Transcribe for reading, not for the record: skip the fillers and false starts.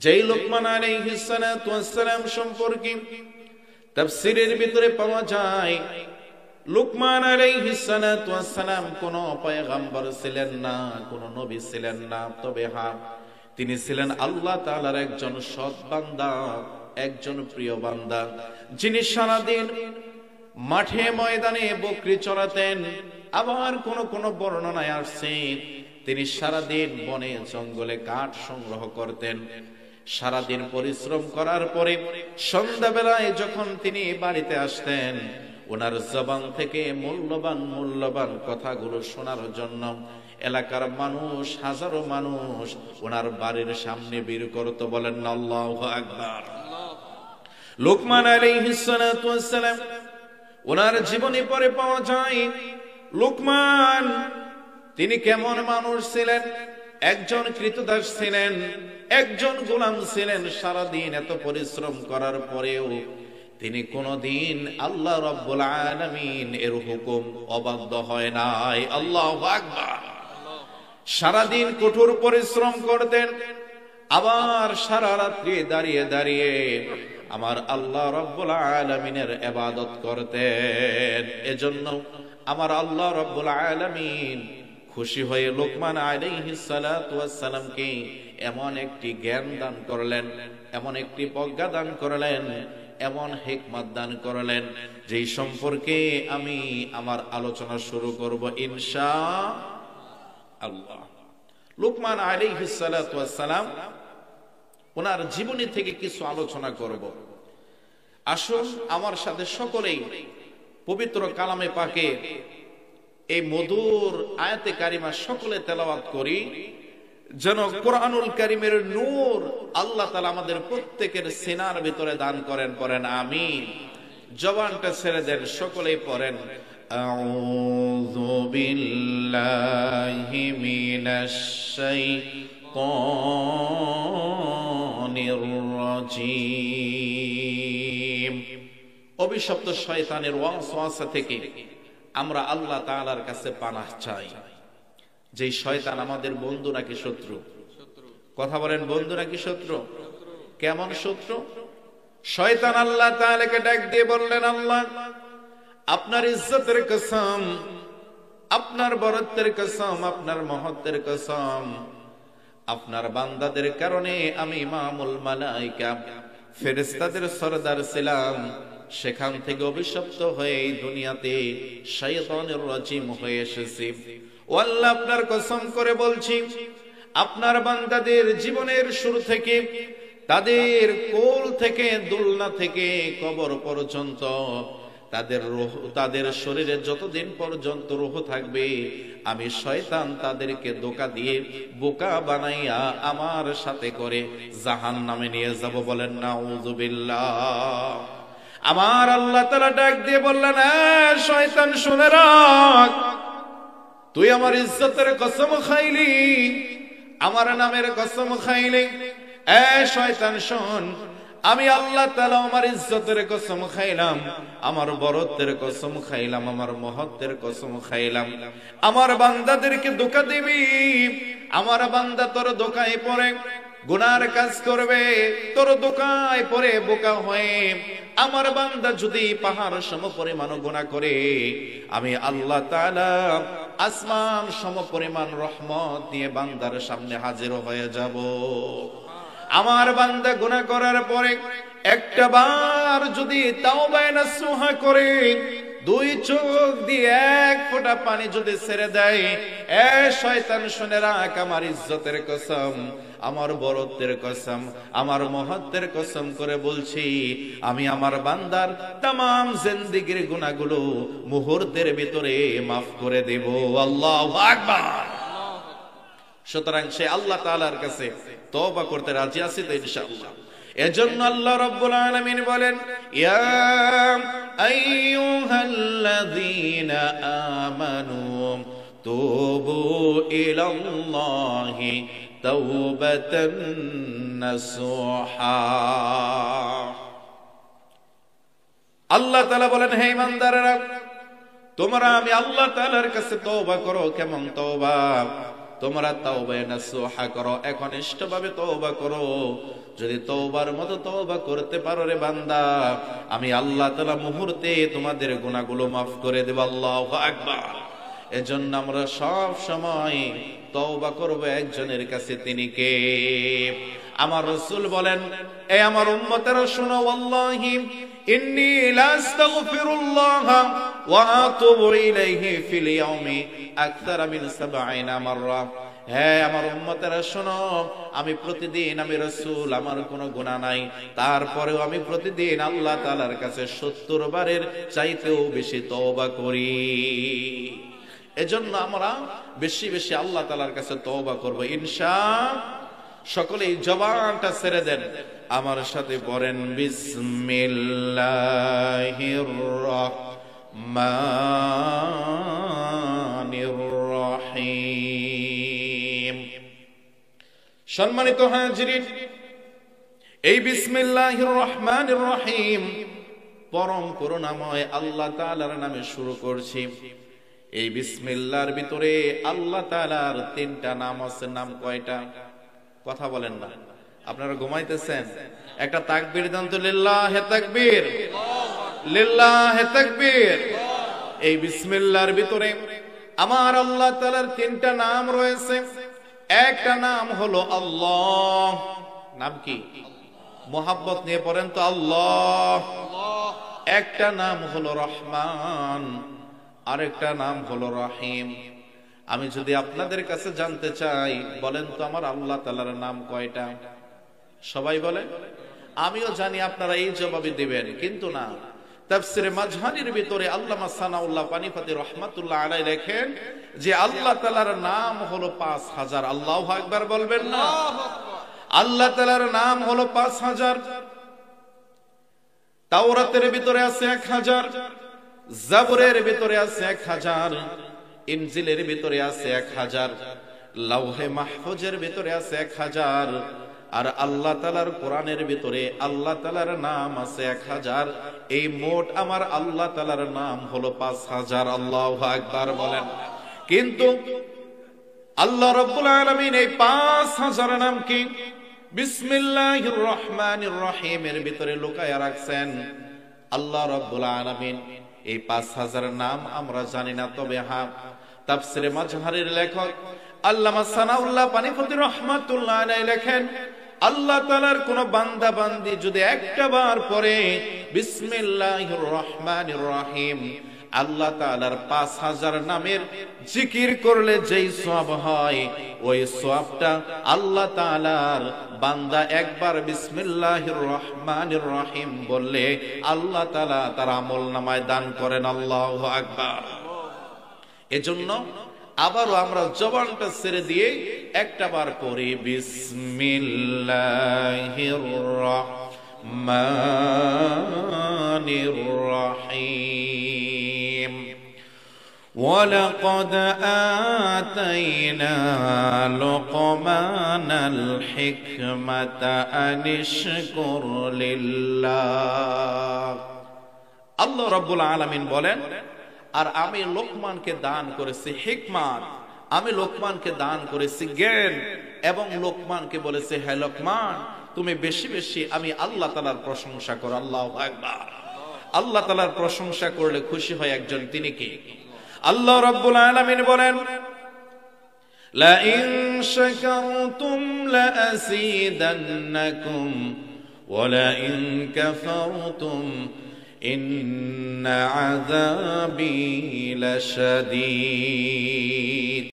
যেই লোকমান আলাইহিস সালাতু ওয়াস সালাম সম্পর্কে তাফসীরের ভিতরে পাওয়া যায়, লোকমান আলাইহিস সালাতু ওয়াস সালাম কোন পয়গম্বর ছিলেন না, কোন নবী ছিলেন না, তবে হ্যাঁ তিনি ছিলেন আল্লাহ তাআলার একজন সৎ বান্দা, একজন প্রিয় বান্দা, যিনি সারাদিন মাঠে ময়দানে বকরি চড়াতেন। আবার কোন কোন বর্ণনায় আসছে তিনি সারাদিন বনে জঙ্গলে কাঠ সংগ্রহ করতেন। সারাদিন পরিশ্রম করার পরে সন্ধ্যাবেলায় যখন তিনি বাড়িতে আসতেন, ওনার জবান থেকে মূল্যবান মূল্যবান কথাগুলো শোনার জন্য এলাকার মানুষ, হাজারো মানুষ ওনার বাড়ির সামনে ভিড় করত। বলেন আল্লাহু আকবার। লোকমান আলাইহিস সালাতু ওয়াস সালাম ওনার জীবনী পরে পাওয়া যায়, লোকমান তিনি কেমন মানুষ ছিলেন। একজন কৃতদাস ছিলেন, একজন গোলাম ছিলেন। সারাদিন এত পরিশ্রম করার পরেও তিনি কোনদিন আল্লাহ রাব্বুল আলামিন এর হুকুম অবাধ্য হয় নাই। আল্লাহু আকবার। সারাদিন কঠোর পরিশ্রম করতেন, আবার সারা রাত্রি দাঁড়িয়ে দাঁড়িয়ে আমার আল্লাহ রাব্বুল আলামিনের ইবাদত করতেন। এজন্য আমার আল্লাহ রাব্বুল আলামিন খুশি হয়ে লোকমান আলাইহিস সালাতু ওয়াস সালামকে এমন একটি জ্ঞান দান করলেন, এমন একটি প্রজ্ঞা দান করলেন, এমন হিকমত দান করলেন, যেই সম্পর্কে আমি আমার আলোচনা শুরু করব ইনশাআল্লাহ। লোকমান আলাইহিস সালাতু ওয়াস সালাম ওনার জীবনী থেকে কিছু আলোচনা করব। আসুন আমার সাথে সকলেই পবিত্র কালামে পাকে এই মধুর আয়াতে কারিমা সকলে তেলাওয়াত করি, যেন কোরআনুল কারীমের নূর আল্লাহ তাআলা আমাদের প্রত্যেকের সিনার ভিতরে দান করেন। পড়েন আমিন। জবানটা ছেড়ে দেন, সকলেই পড়েন আউযু বিল্লাহি মিনাশ শাইতানির রাজীম। অভিশপ্ত শয়তানের ওয়াসওয়াসা থেকে আমরা আল্লাহ তাআলার কাছে পানাহ চাই। যে শয়তান আমাদের বন্ধু নাকি শত্রু? কথা বলেন, বন্ধু নাকি শত্রু? কেমন শত্রু? শয়তান আল্লাহ তাআলাকে ডাক দিয়ে বললেন, আল্লাহ আপনার ইজ্জতের কসম, আপনার বরত্বের কসম, আপনার মহত্বের কসম, আপনার বান্দাদের কারণে আমি ইমামুল মালায়েকা ফেরেশতাদের সরদার ছিলাম, সেখান থেকে অভিশপ্ত হয়ে এই দুনিয়াতে শয়তানের রাজিম হয়ে এসেছি। ও আল্লাহ, আপনার কসম করে বলছি, আপনার বান্দাদের জীবনের শুরু থেকে, তাদের কোল থেকে, দুলনা থেকে কবর পর্যন্ত, তাদের রূহ, তাদের শরীরে যতদিন পর্যন্ত রূহ থাকবে, আমি শয়তান তাদেরকে ধোঁকা দিয়ে বোকা বানাইয়া আমার সাথে করে জাহান্নামে নিয়ে যাব। বলেন নাউযুবিল্লাহ। আমার আল্লাহ তাআলা ডাক দিয়ে বললেন, শয়তান শুনে রাখ, তুই আমার ইজ্জতের কসম খাইলি, আমার নামের কসম খাইলি। শয়তান শোন, আমি আল্লাহ তাআলা আমার ইজ্জতের কসম খাইলাম, আমার বরত্বের কসম খাইলাম, আমার মহত্বের কসম খাইলাম। আমার বান্দাদেরকে ধোঁকা দিবি, আমার বান্দা তোর ধোঁকায় পড়ে গুনার কাজ করবে, তোর ধোঁকায় পড়ে বোকা হয়ে আমার বান্দা যদি পাহাড় সম পরিমাণ গুনাহ করে, আমি আল্লাহ তাআলা আসমান সম পরিমাণ রহমত নিয়ে বান্দার সামনে হাজির হয়ে যাব। আমার বান্দা গুনাহ করার পরে একটা বার যদি তাওবা নাসুহা করে, দুই চোখ দিয়ে এক ফোঁটা পানি যদি ছেড়ে দেয়, শয়তান শুনে রাখ, আমার ইজ্জতের কসম, আমার বরত্বের কসম, আমার মহত্বের কসম করে বলছি, আমি আমার বান্দার তামাম জিন্দেগীর গুনাহগুলো মুহূর্তের ভিতরে মাফ করে দেব। আল্লাহু আকবার। সুতরাং সে আল্লাহ তাআলার কাছে তওবা করতে রাজি আছে তো ইনশাআল্লাহ। এজন্য আল্লাহ রাব্বুল আলামিন বলেন, ইয়া আইয়ুহাল্লাযীনা আমানু তুবু ইলাল্লাহি তাওবাতান নাসুহা। আল্লাহ তাআলা বলেন, হে ঈমানদারেরা, তোমরা আমি আল্লাহ তাআলার কাছে তওবা করো। কেমন তওবা? তোমরা তাওবা নাসুহা করো, একনিষ্ঠভাবে তওবা করো। যদি তওবার মতো তওবা করতে পারো রে বান্দা, আমি আল্লাহ তাআলা মুহূর্তে তোমাদের গুনাহগুলো maaf করে দেব। আল্লাহু আকবার। এজন্য আমরা সব সময় তওবা করব একজনের কাছে, তিনি কে? আমার রাসূল বলেন, এ আমার উম্মতেরা শোনো, ওয়াল্লাহি ইন্নী লা আস্তাগফিরুল্লাহ ওয়া আতুবু ইলাইহি ফিল ইয়াউমি আকতারা মিন ৭০ মাররা। হ্যাঁ আমার উম্মতেরা শোনো, আমি প্রতিদিন, আমি রাসূল, আমার কোনো গুনাহ নাই, তারপরেও আমি প্রতিদিন আল্লাহ তাআলার কাছে ৭০ বারের চাইতেও বেশি তওবা করি। এজন্য আমরা বেশি বেশি আল্লাহ তাআলার কাছে তওবা করব ইনশাআল্লাহ। সকলেই জবানটা ছেড়ে দেন, আমার সাথে পড়েন বিসমিল্লাহির রহমানির রহিম। সম্মানিত হাজিরিন, এই বিসমিল্লাহির রহমানির রহিম পরম করুণাময় আল্লাহ তাআলার নামে শুরু করছি। এই বিসমিল্লাহর ভিতরে আল্লাহ তাআলার 3টা নাম আছে। নাম কয়টা? কথা বলেন না, আপনারা ঘুমাইতেছেন। একটা তাকবীর দেন তো, লিল্লাহে তাকবীর, লিল্লাহে তাকবীর। এই বিসমিল্লাহর ভিতরে আমার আল্লাহ তাআলার 3টা নাম রয়েছে। একটা নাম হলো আল্লাহ। নাম কি? মোহাব্বত নিয়ে পড়েন তো, আল্লাহ। একটা নাম হলো রহমান, আরেকটা নাম হলো রহিম। আমি যদি আপনাদের কাছে জানতে চাই, বলেন তো আমার আল্লাহ তাআলার নাম কয়টা? সবাই বলে। আমিও জানি আপনারা এই জবাবই দিবেন, কিন্তু না। তাফসীরে মাজহানির ভিতরে আল্লামা সানাউল্লাহ পানিপতি রহমাতুল্লাহ আলাইহি লেখেন যে আল্লাহ তাআলার নাম হলো ৫০০০। আল্লাহু আকবার বলবেন না? আল্লাহ তাআলার নাম হলো ৫০০০। তাওরাতের ভিতরে আছে ১০০০, জাবুরের ভিতরে আছে ১০০০, ইনজিলের ভিতরে আছে ১০০০, লাউহে মাহফুজের ভিতরে আছে ১০০০, আর আল্লাহ তাআলার কোরআনের ভিতরে আল্লাহ তাআলার নাম আছে ১০০০। এই মোট আমার আল্লাহ তাআলার নাম হলো ৫০০০। আল্লাহু আকবার বলেন। কিন্তু আল্লাহ রাব্বুল আলামিন এই ৫০০০ নাম কি বিসমিল্লাহির রহমানির রহিমের ভিতরে লুকায়া রাখছেন। আল্লাহ রাব্বুল আলামিন এই ৫০০০ নাম আমরা জানি না। তবে হ্যাঁ, তাফসীরে মাজহারের লেখক আল্লামা সানাউল্লাহ পানিপতি রহমাতুল্লাহ আলাইহি লেখেন, আল্লাহ তাআলার কোন বান্দা বান্দি যদি একটা বার পড়ে বিসমিল্লাহির রহমানির রহিম, আল্লাহ তাআলার ৫০০০ নামের জিকির করলে যেই সওয়াব হয়, ওই সওয়াবটা আল্লাহ তাআলার বান্দা একবার বিসমিল্লাহির রহমানির রহিম বললে আল্লাহ তাআলা তার আমলনামায় দান করেন। আল্লাহু আকবার। এজন্য আবারও আমরা জবানটা ছেড়ে দিয়ে একটা বার পড়ি বিসমিল্লাহির রহমানির রহিম। ওয়ালাকাদ আতাইনা লুকমানাল হিকমাতা আনিশকুর লিল্লাহ। আল্লাহ রাব্বুল আলামিন বলেন, আর আমি লোকমানকে দান করেছি হিকমত, আমি লোকমানকে দান করেছি জ্ঞান, এবং লোকমানকে বলেছে, হে লোকমান, তুমি বেশি বেশি আমি আল্লাহ তাআলার প্রশংসা করো। আল্লাহু আকবার। আল্লাহ তাআলার প্রশংসা করলে খুশি হয় একজন, তিনি কে? আল্লাহ রাব্বুল আলামিন বলেন, লা ইন শাকারতুম লা আসিদান্নাকুম ওয়া লা ইন কাফারতুম ইন্না আযাবি লাশাদীদ।